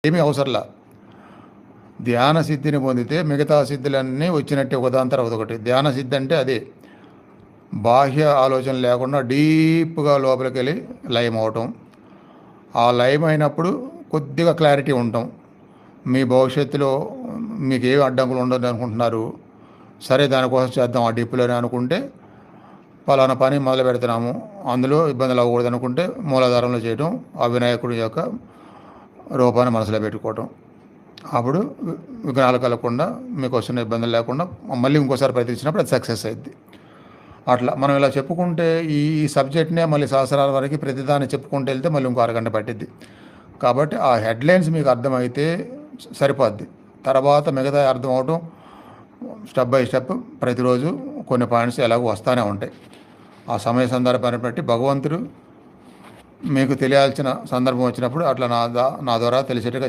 ఏమీ అవసరంలా. ధ్యాన సిద్ధిని పొందితే మిగతా సిద్ధులన్నీ వచ్చినట్టే ఒకదాని తర్వాత ఒకటి. ధ్యాన సిద్ధి అంటే అదే, బాహ్య ఆలోచన లేకుండా డీప్గా లోపలికి వెళ్ళి లయం అవటం. ఆ లయం అయినప్పుడు కొద్దిగా క్లారిటీ ఉండటం. మీ భవిష్యత్తులో మీకు ఏమి అడ్డంకులు ఉండదు అనుకుంటున్నారు, సరే దానికోసం చేద్దాం ఆ డిప్లోనే అనుకుంటే, పలానా పని మొదలు పెడుతున్నాము, అందులో ఇబ్బందులు అవ్వకూడదు అనుకుంటే మూలాధారంలో చేయటం, ఆ వినాయకుడి యొక్క రూపాన్ని మనసులో పెట్టుకోవటం. అప్పుడు విఘ్నాలు కలగకుండా, మీకు వస్తున్న ఇబ్బందులు లేకుండా మళ్ళీ ఇంకోసారి ప్రయత్నించినప్పుడు అది సక్సెస్ అయింది. అట్లా మనం ఇలా చెప్పుకుంటే ఈ సబ్జెక్ట్నే మళ్ళీ సహస్రాల వరకు ప్రతిదాన్ని చెప్పుకుంటూ వెళ్తే మళ్ళీ ఇంకో అరగంట పట్టిద్ది. కాబట్టి ఆ హెడ్లైన్స్ మీకు అర్థమైతే సరిపోద్ది. తర్వాత మిగతా అర్థం అవటం స్టెప్ బై స్టెప్ ప్రతిరోజు కొన్ని పాయింట్స్ ఎలాగో వస్తూనే ఉంటాయి. ఆ సమయ సందర్భాన్ని బట్టి భగవంతుడు మీకు తెలియాల్సిన సందర్భం వచ్చినప్పుడు అట్లా నా ద్వారా తెలిసేట్టుగా